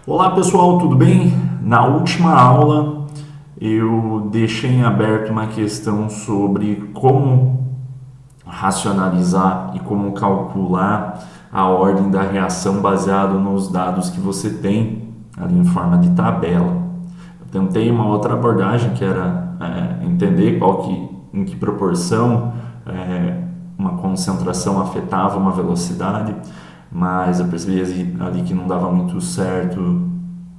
Olá pessoal, tudo bem? Na última aula eu deixei em aberto uma questão sobre como racionalizar e como calcular a ordem da reação baseado nos dados que você tem ali em forma de tabela. Eu tentei uma outra abordagem que era entender em que proporção uma concentração afetava uma velocidade, mas eu percebi ali que não dava muito certo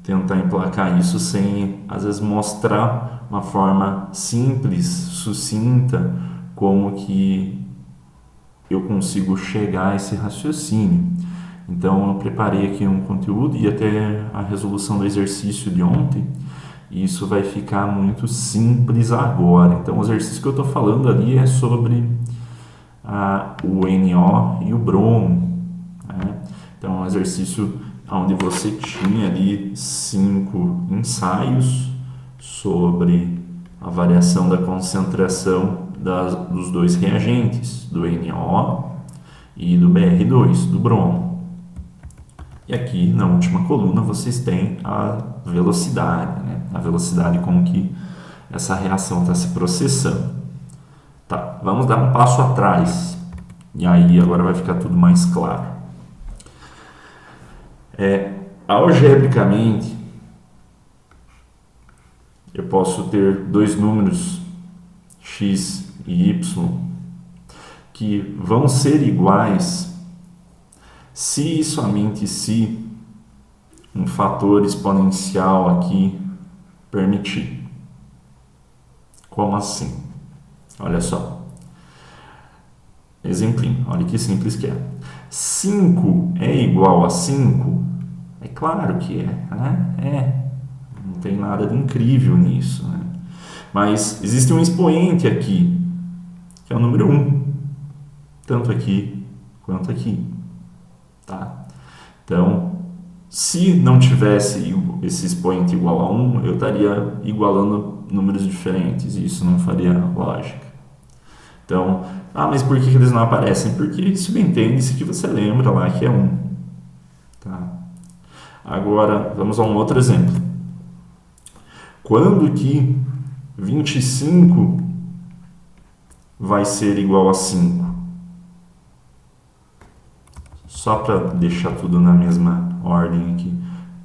tentar emplacar isso sem, às vezes, mostrar uma forma simples, sucinta, como que eu consigo chegar a esse raciocínio. Então eu preparei aqui um conteúdo e até a resolução do exercício de ontem, e isso vai ficar muito simples agora. Então o exercício que eu estou falando ali é sobre o NO e o bromo, né? Então é um exercício onde você tinha ali 5 ensaios sobre a variação da concentração dos dois reagentes, do NO e do BR2, do bromo. E aqui na última coluna vocês têm a velocidade, né? A velocidade como que essa reação está se processando. Tá, vamos dar um passo atrás e aí agora vai ficar tudo mais claro. Algebricamente, eu posso ter dois números x e y que vão ser iguais se e somente se um fator exponencial aqui permitir. Como assim? Olha só. Exemplinho, olha que simples que é. 5 é igual a 5? É claro que é, né? Não tem nada de incrível nisso, né? Mas existe um expoente aqui, que é o número 1, tanto aqui quanto aqui, tá? Então, se não tivesse esse expoente igual a 1, eu estaria igualando números diferentes, e isso não faria lógica. Então, mas por que eles não aparecem? Porque subentende-se que você lembra lá que é 1. Tá? Agora, vamos a um outro exemplo. Quando que 25 vai ser igual a 5? Só para deixar tudo na mesma ordem aqui.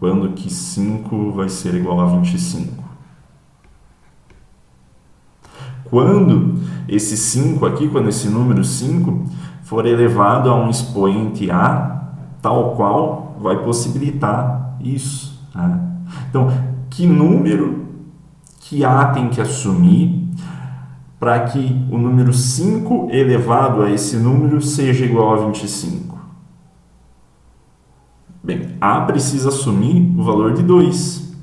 Quando que 5 vai ser igual a 25? Quando esse 5 aqui, quando esse número 5 for elevado a um expoente A, tal qual vai possibilitar isso. Né? Então, que número que A tem que assumir para que o número 5 elevado a esse número seja igual a 25? Bem, A precisa assumir o valor de 2.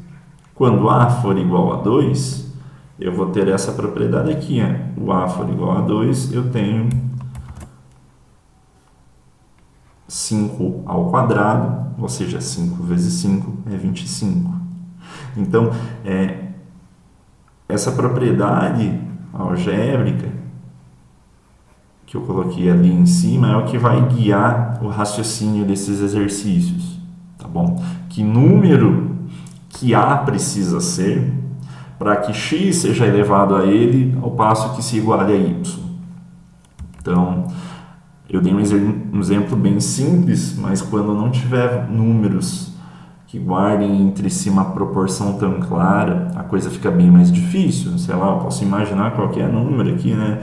Quando A for igual a 2, eu vou ter essa propriedade aqui. O A for igual a 2, eu tenho 5 ao quadrado, ou seja, 5 vezes 5 é 25. Então, essa propriedade algébrica que eu coloquei ali em cima é o que vai guiar o raciocínio desses exercícios, tá bom? Que número que A precisa ser para que x seja elevado a ele ao passo que se iguale a y. Então, eu dei um exemplo bem simples, mas quando não tiver números que guardem entre si uma proporção tão clara, a coisa fica bem mais difícil. Sei lá, eu posso imaginar qualquer número aqui, né?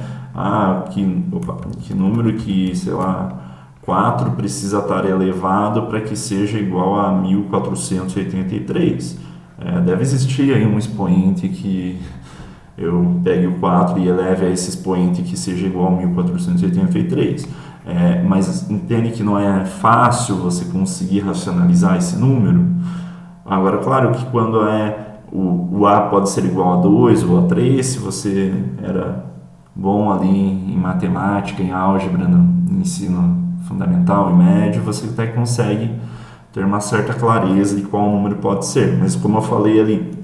Que número que, sei lá, 4 precisa estar elevado para que seja igual a 1483. Deve existir aí um expoente que eu pegue o 4 e eleve a esse expoente que seja igual a 1483. Mas entende que não é fácil você conseguir racionalizar esse número. Agora, claro que quando o A pode ser igual a 2 ou a 3, se você era bom ali em matemática, em álgebra, no ensino fundamental e médio, você até consegue ter uma certa clareza de qual número pode ser. Mas como eu falei ali,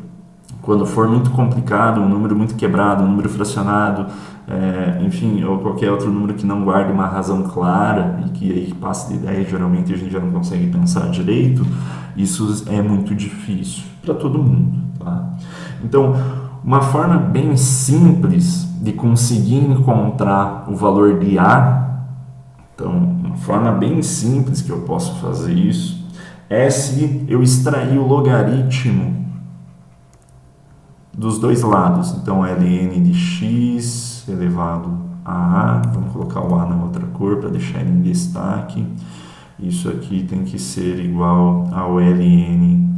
quando for muito complicado, um número muito quebrado, um número fracionado, enfim, ou qualquer outro número que não guarde uma razão clara e que aí passe de ideia, geralmente a gente já não consegue pensar direito, Isso é muito difícil para todo mundo, tá? Então, uma forma bem simples de conseguir encontrar o valor de A, então, uma forma bem simples que eu posso fazer isso, é se eu extrair o logaritmo dos dois lados. Então, ln de x elevado a A, vamos colocar o A na outra cor para deixar ele em destaque. Isso aqui tem que ser igual ao ln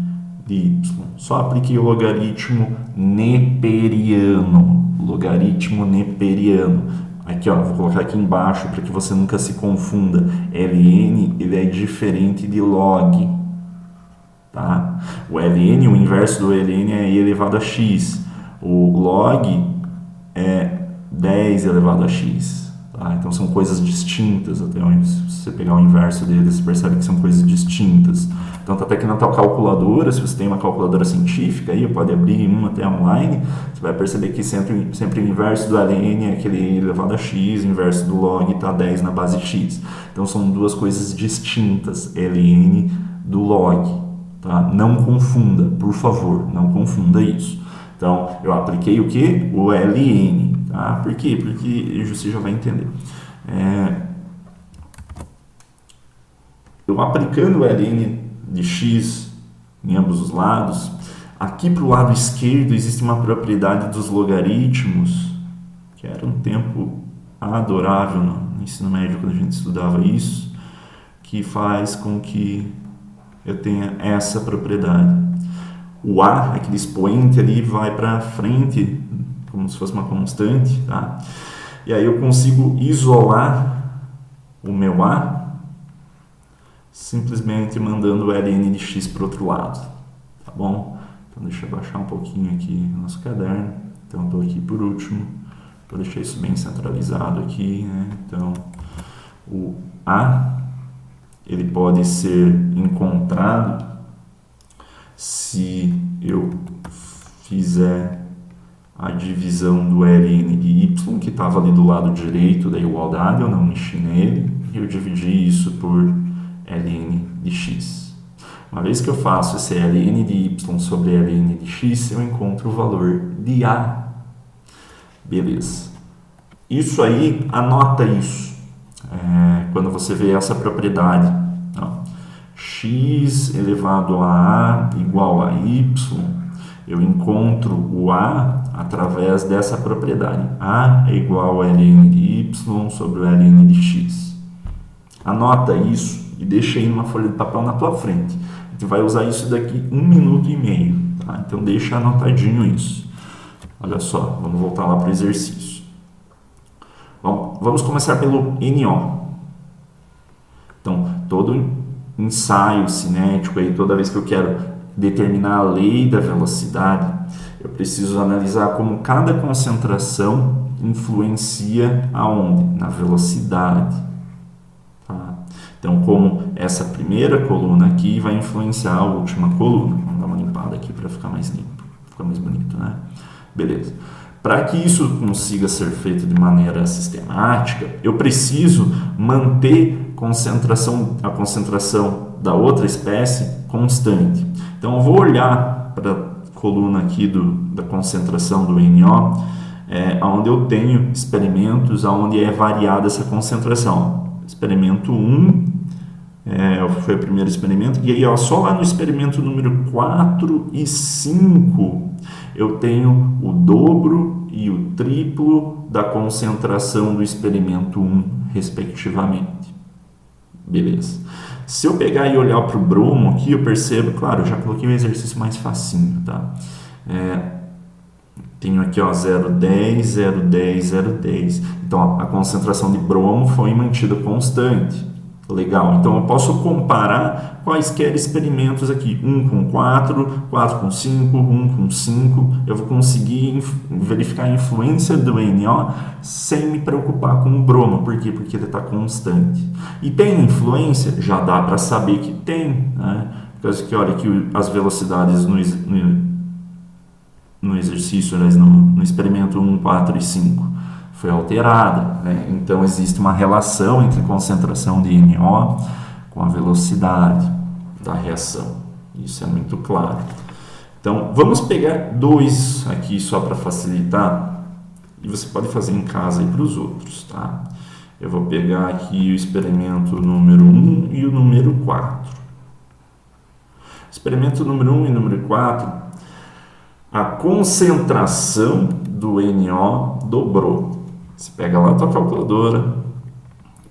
de y. Só apliquei o logaritmo neperiano. Logaritmo neperiano. Aqui, ó, vou colocar aqui embaixo para que você nunca se confunda. Ln, ele é diferente de log. Tá? O ln, o inverso do ln é e elevado a x. O log é 10 elevado a x. Tá? Então são coisas distintas. Até onde, se você pegar o inverso deles, você percebe que são coisas distintas. Então tá até aqui na tua calculadora, se você tem uma calculadora científica, aí pode abrir uma até online, você vai perceber que sempre o inverso do ln é aquele elevado a x, o inverso do log está 10 na base x. Então são duas coisas distintas, ln do log. Tá? Não confunda, por favor, não confunda isso. Então, eu apliquei o que? O ln. Tá? Por quê? Porque você já vai entender. Eu aplicando o ln de x em ambos os lados, aqui para o lado esquerdo existe uma propriedade dos logaritmos, que era um tempo adorável no ensino médio quando a gente estudava isso, que faz com que eu tenha essa propriedade. O A, aquele expoente ali, vai para frente, como se fosse uma constante, tá? E aí eu consigo isolar o meu A simplesmente mandando o ln de x para o outro lado, tá bom? Então deixa eu baixar um pouquinho aqui o nosso caderno. Então estou aqui por último, vou deixar isso bem centralizado aqui, né? Então o A, ele pode ser encontrado se eu fizer a divisão do ln de y, que estava ali do lado direito da igualdade, eu não mexi nele, e eu dividi isso por ln de x. Uma vez que eu faço esse ln de y sobre ln de x, eu encontro o valor de A. Beleza. Isso aí, anota isso. Quando você vê essa propriedade, ó, x elevado a A igual a y, eu encontro o A através dessa propriedade. A é igual a ln de y sobre o ln de x. Anota isso e deixa aí numa folha de papel na tua frente. A gente vai usar isso daqui 1 minuto e meio. Tá? Então deixa anotadinho isso. Olha só, vamos voltar lá para o exercício. Bom, vamos começar pelo NO. Então, todo ensaio cinético, aí, toda vez que eu quero determinar a lei da velocidade, eu preciso analisar como cada concentração influencia aonde? Na velocidade. Tá? Então, como essa primeira coluna aqui vai influenciar a última coluna. Vamos dar uma limpada aqui para ficar mais limpo, ficar mais bonito, né? Beleza. Para que isso consiga ser feito de maneira sistemática, eu preciso manter a concentração da outra espécie constante. Então, eu vou olhar para a coluna aqui da concentração do NO, onde eu tenho experimentos onde é variada essa concentração. Experimento 1 foi o primeiro experimento, e aí só lá no experimento número 4 e 5 eu tenho o dobro e o triplo da concentração do experimento 1, respectivamente. Beleza. Se eu pegar e olhar para o bromo aqui, eu percebo, claro, eu já coloquei um exercício mais facinho, tá? Tenho aqui 0,10, 0,10, 0,10. Então, a concentração de bromo foi mantida constante. Legal. Então, eu posso comparar quaisquer experimentos aqui. 1 com 4, 4 com 5, 1 com 5. Eu vou conseguir verificar a influência do NO sem me preocupar com o bromo. Por quê? Porque ele está constante. E tem influência? Já dá para saber que tem, né? Porque olha que as velocidades no exercício, no experimento 1, 4 e 5 foi alterada, né? Então existe uma relação entre concentração de NO com a velocidade da reação. Isso é muito claro. Então, vamos pegar 2 aqui só para facilitar, e você pode fazer em casa aí para os outros, tá? Eu vou pegar aqui o experimento número 1 e o número 4. Experimento número 1 e número 4, a concentração do NO dobrou. Você pega lá a tua calculadora,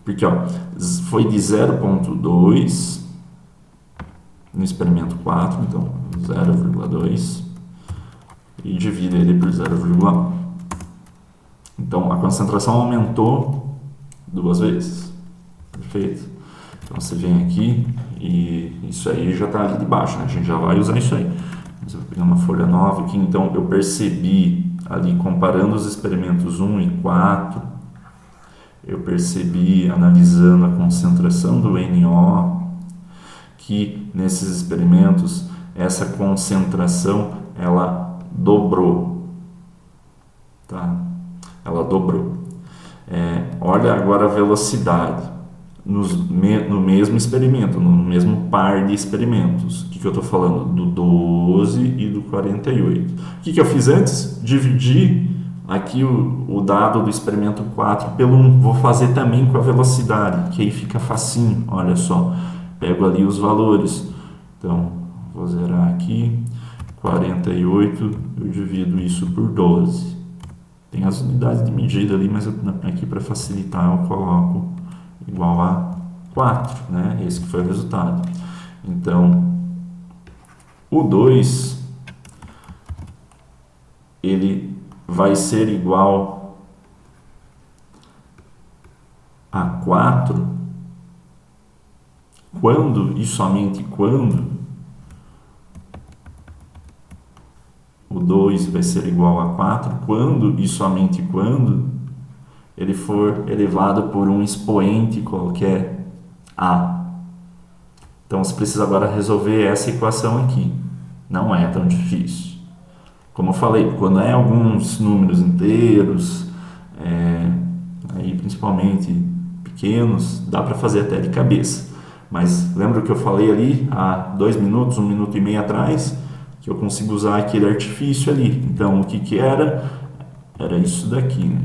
porque ó, foi de 0,2 no experimento 4, então 0,2 e divide ele por 0,1. Então a concentração aumentou 2 vezes. Perfeito? Então você vem aqui e isso aí já está ali de baixo, né? A gente já vai usar isso aí. Mas eu vou pegar uma folha nova aqui, então eu percebi ali comparando os experimentos 1 e 4, eu percebi analisando a concentração do NO que nesses experimentos essa concentração ela dobrou, tá? Ela dobrou. Olha agora a velocidade no mesmo experimento, no mesmo par de experimentos. O que eu estou falando? Do 12 e do 48. O que eu fiz antes? Dividi aqui o dado do experimento 4 pelo 1. Vou fazer também com a velocidade, que aí fica facinho. Olha só, pego ali os valores. Então, vou zerar aqui. 48, eu divido isso por 12. Tem as unidades de medida ali, mas aqui para facilitar eu coloco igual a 4, né? Esse que foi o resultado. Então, o 2, ele vai ser igual a 4 quando e somente quando o 2 vai ser igual a 4 quando e somente quando ele for elevado por um expoente qualquer a. Então você precisa agora resolver essa equação aqui. Não é tão difícil. Como eu falei, quando é alguns números inteiros, aí principalmente pequenos, dá para fazer até de cabeça. Mas lembra o que eu falei ali há 2 minutos, 1 minuto e meio atrás, que eu consigo usar aquele artifício ali. Então o que era? Era isso daqui, né?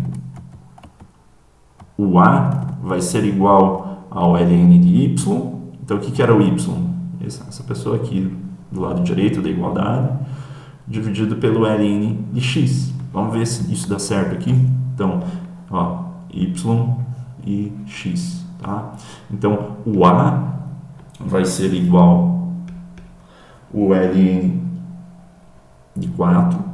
O A vai ser igual ao ln de y. Então, o que era o y? Essa pessoa aqui do lado direito da igualdade, dividido pelo ln de x. Vamos ver se isso dá certo aqui. Então, ó, y e x. Tá? Então, o A vai ser igual ao ln de 4.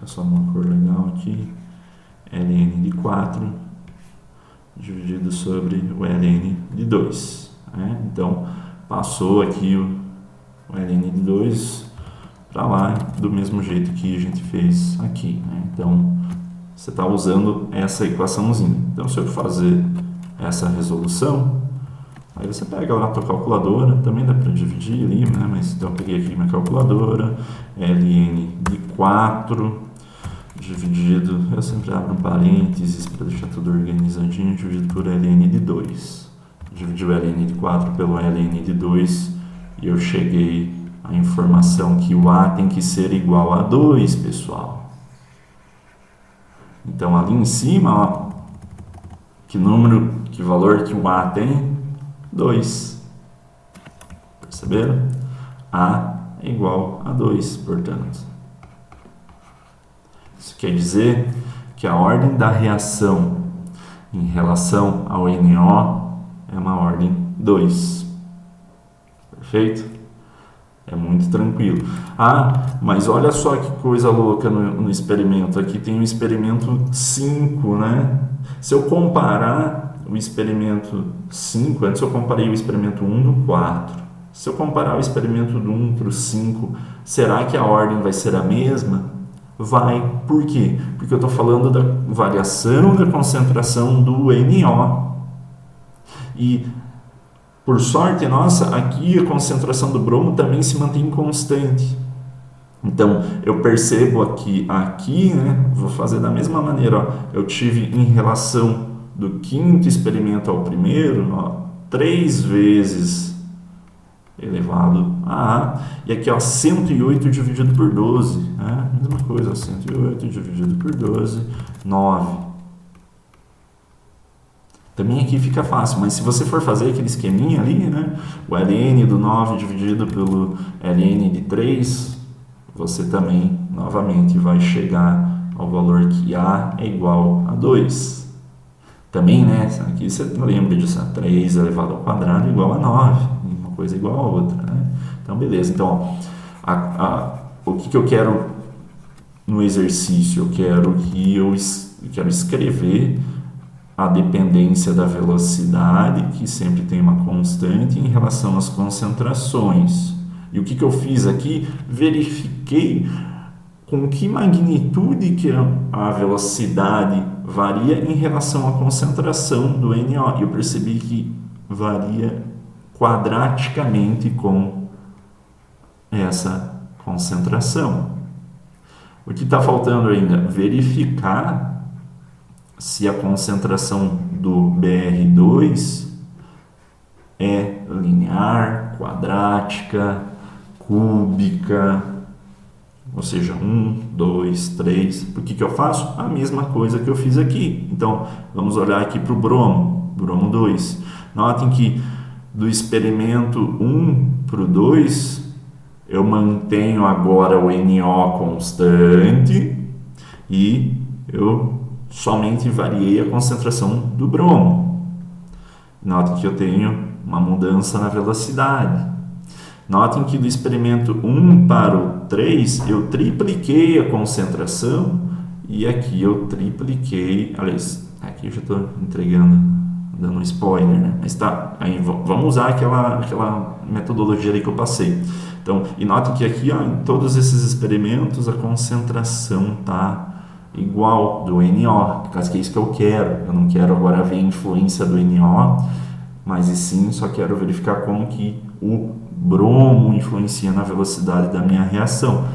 Só uma cor legal aqui, ln de 4 dividido sobre o ln de 2, né? Então passou aqui o ln de 2 para lá do mesmo jeito que a gente fez aqui, né? Então você está usando essa equaçãozinha. Então se eu fazer essa resolução, aí você pega lá a tua calculadora, também dá para dividir ali, né? Mas então eu peguei aqui minha calculadora, ln de 4 dividido, eu sempre abro um parênteses para deixar tudo organizadinho, dividido por ln de 2. Dividi o ln de 4 pelo ln de 2 e eu cheguei à informação que o A tem que ser igual a 2, pessoal. Então ali em cima, ó, que valor que o A tem? 2. Perceberam? A é igual a 2, portanto. Isso quer dizer que a ordem da reação em relação ao NO é uma ordem 2. Perfeito? É muito tranquilo. Ah, mas olha só que coisa louca no experimento. Aqui tem o experimento 5, né? Se eu comparar o experimento 5, antes eu comparei o experimento 1 do 4. Se eu comparar o experimento do 1 para o 5, será que a ordem vai ser a mesma? Vai. Por quê? Porque eu estou falando da variação da concentração do NO. E, por sorte nossa, aqui a concentração do bromo também se mantém constante. Então, eu percebo aqui, né, vou fazer da mesma maneira. Ó, eu tive em relação do quinto experimento ao primeiro, ó, 3 vezes elevado a A. E aqui, ó, 108 dividido por 12. Né? Mesma coisa, 108 dividido por 12, 9. Também aqui fica fácil, mas se você for fazer aquele esqueminha ali, né? O ln do 9 dividido pelo ln de 3, você também, novamente, vai chegar ao valor que A é igual a 2. Também, né? Aqui você lembra disso, 3 elevado ao quadrado igual a 9. Uma coisa igual a outra, né? Então, beleza. Então, ó, o que eu quero no exercício? Eu quero escrever a dependência da velocidade, que sempre tem uma constante, em relação às concentrações. E o que eu fiz aqui? Verifiquei com que magnitude que a velocidade varia em relação à concentração do NO. E eu percebi que varia quadraticamente com essa concentração. O que está faltando ainda? Verificar se a concentração do BR2 é linear, quadrática, cúbica, ou seja, 1, 2, 3. Por que eu faço? A mesma coisa que eu fiz aqui. Então, vamos olhar aqui para o bromo 2. Notem que do experimento 1 para o 2, eu mantenho agora o NO constante e eu somente variei a concentração do bromo. Notem que eu tenho uma mudança na velocidade. Notem que do experimento 1 para o 3, eu tripliquei a concentração e aqui eu tripliquei, aliás, aqui eu já estou dando um spoiler, né? Mas tá, aí vamos usar aquela metodologia ali que eu passei. Então, e notem que aqui, ó, em todos esses experimentos, a concentração está igual do NO, por causa que é isso que eu quero. Eu não quero agora ver a influência do NO, mas e sim só quero verificar como que o bromo influencia na velocidade da minha reação.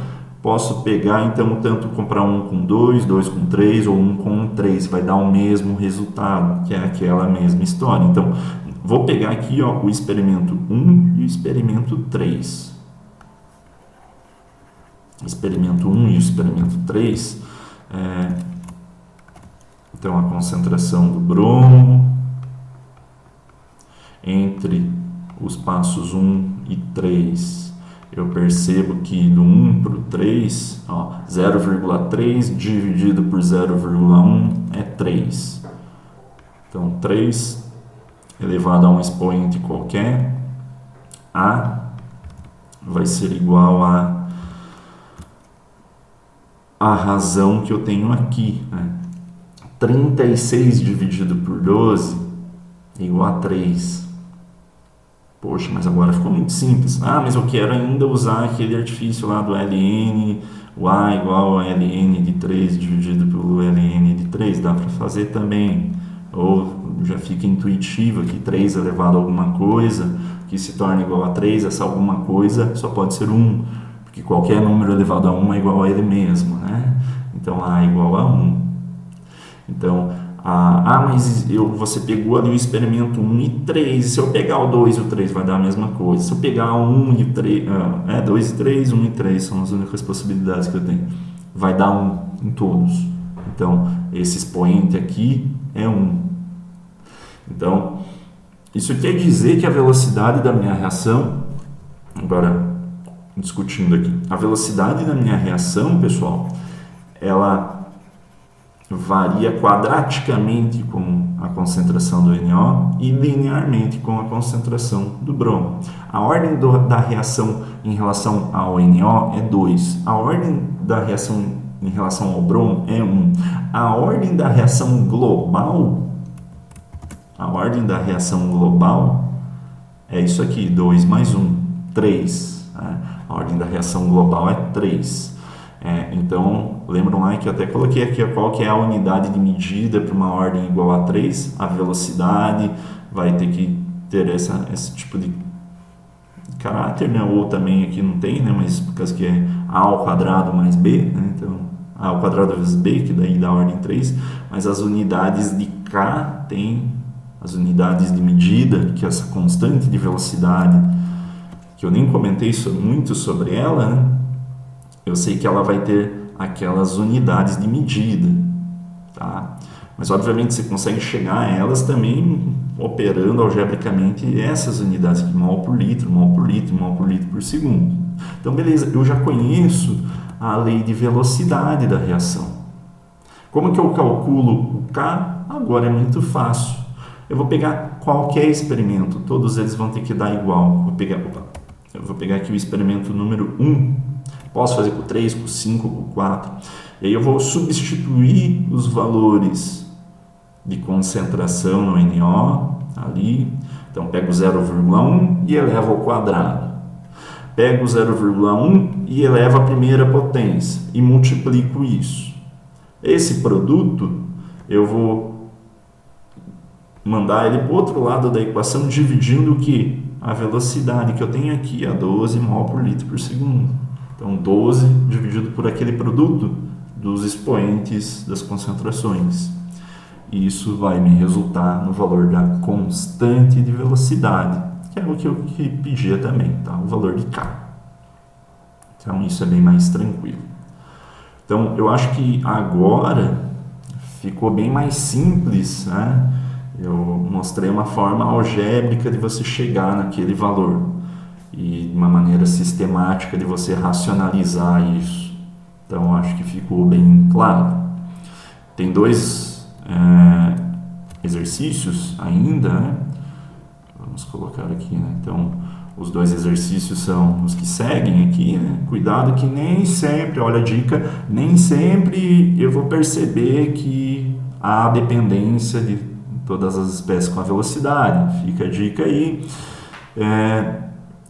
Posso pegar, então, tanto comprar um com 2, 2 com 3 ou um com 3, vai dar o mesmo resultado, que é aquela mesma história. Então, vou pegar aqui, ó, o experimento 1 e o experimento 3. Experimento 1 e o experimento 3, então a concentração do bromo entre os passos 1 e 3, eu percebo que do 1 para o 3, 0,3 dividido por 0,1 é 3. Então, 3 elevado a um expoente qualquer, A vai ser igual a razão que eu tenho aqui, né? 36 dividido por 12 é igual a 3. Poxa, mas agora ficou muito simples. Mas eu quero ainda usar aquele artifício lá do ln, o A igual a ln de 3 dividido pelo ln de 3. Dá para fazer também. Ou já fica intuitivo aqui, 3 elevado a alguma coisa, que se torna igual a 3, essa alguma coisa só pode ser 1. Que qualquer número elevado a 1 é igual a ele mesmo, né? Então, A é igual a 1. Então, mas você pegou ali o experimento 1 e 3, e se eu pegar o 2 e o 3 vai dar a mesma coisa. Se eu pegar o 1 e o 3, 2 e 3, 1 e 3 são as únicas possibilidades que eu tenho. Vai dar 1 em todos. Então, esse expoente aqui é 1. Então, isso quer dizer que a velocidade da minha reação, agora discutindo aqui, a velocidade da minha reação, pessoal, ela varia quadraticamente com a concentração do NO e linearmente com a concentração do bromo. A ordem da reação em relação ao NO é 2. A ordem da reação em relação ao bromo é 1. A ordem da reação global é isso aqui, 2 mais 1, 3. A ordem da reação global é 3. Então, lembram lá que eu até coloquei aqui qual que é a unidade de medida para uma ordem igual a 3? A velocidade vai ter que ter esse tipo de caráter, né? Ou também aqui não tem, né? Mas por causa que é A ao quadrado mais B, né? Então, A ao quadrado vezes B, que daí dá a ordem 3. Mas as unidades de K tem as unidades de medida, que é essa constante de velocidade, que eu nem comentei muito sobre ela, né? Eu sei que ela vai ter aquelas unidades de medida, tá? Mas obviamente você consegue chegar a elas também operando algebricamente essas unidades aqui, mol por litro, mol por litro, mol por litro por segundo. Então beleza, eu já conheço a lei de velocidade da reação. Como que eu calculo o K? Agora é muito fácil. Eu vou pegar qualquer experimento, todos eles vão ter que dar igual. Eu vou pegar aqui o experimento número 1. Posso fazer com 3, com 5, com 4. E aí eu vou substituir os valores de concentração no NO ali. Então pego 0,1 e elevo ao quadrado. Pego 0,1 e elevo a primeira potência e multiplico isso. Esse produto eu vou mandar ele para o outro lado da equação, dividindo o que? A velocidade que eu tenho aqui, a 12 mol por litro por segundo. Então 12 dividido por aquele produto dos expoentes das concentrações. E isso vai me resultar no valor da constante de velocidade, que é o que eu pedia também, tá? O valor de K. Então isso é bem mais tranquilo. Então eu acho que agora ficou bem mais simples, né? Eu mostrei uma forma algébrica de você chegar naquele valor e de uma maneira sistemática de você racionalizar isso. Então eu acho que ficou bem claro. Tem dois exercícios ainda, né? Vamos colocar aqui, né? Então os dois exercícios são os que seguem aqui, né? Cuidado que nem sempre, olha a dica, nem sempre eu vou perceber que há dependência de todas as espécies com a velocidade. Fica a dica aí.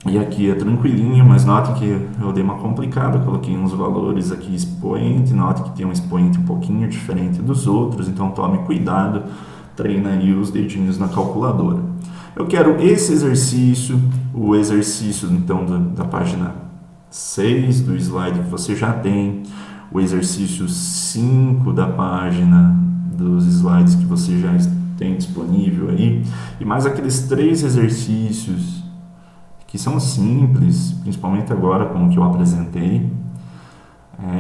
E aqui é tranquilinho, mas note que eu dei uma complicada, coloquei uns valores aqui expoente, note que tem um expoente um pouquinho diferente dos outros, então tome cuidado, treina aí os dedinhos na calculadora. Eu quero esse exercício, o exercício então da página 6 do slide que você já tem, o exercício 5 da página dos slides que você já tem disponível aí, e mais aqueles 3 exercícios que são simples, principalmente agora com o que eu apresentei.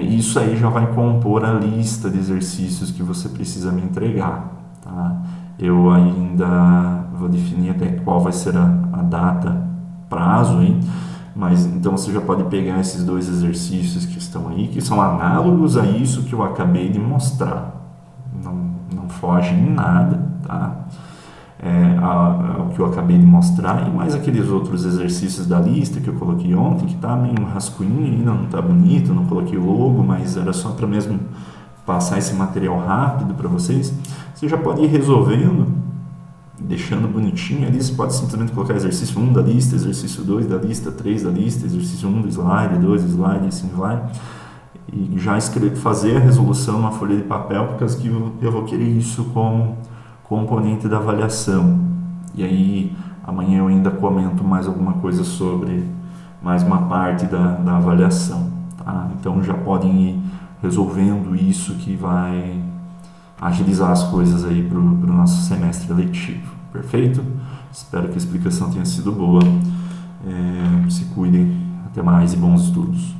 Isso aí já vai compor a lista de exercícios que você precisa me entregar, tá? Eu ainda vou definir até qual vai ser a data, prazo, hein? Mas então você já pode pegar esses 2 exercícios que estão aí, que são análogos a isso que eu acabei de mostrar. Não foge em nada, tá? Ao que eu acabei de mostrar, e mais aqueles outros exercícios da lista que eu coloquei ontem, que tá meio rascunho ainda, não tá bonito, não coloquei o logo, mas era só para mesmo passar esse material rápido para vocês. Você já pode ir resolvendo, deixando bonitinho ali. Você pode simplesmente colocar exercício 1 da lista, exercício 2 da lista, 3 da lista, exercício 1 do slide, 2 do slide, e assim vai. E já fazer a resolução numa folha de papel, porque eu vou querer isso como componente da avaliação. E aí amanhã eu ainda comento mais alguma coisa sobre mais uma parte da avaliação, tá? Então já podem ir resolvendo isso, que vai agilizar as coisas aí para o nosso semestre letivo. Perfeito? Espero que a explicação tenha sido boa. Se cuidem. Até mais e bons estudos.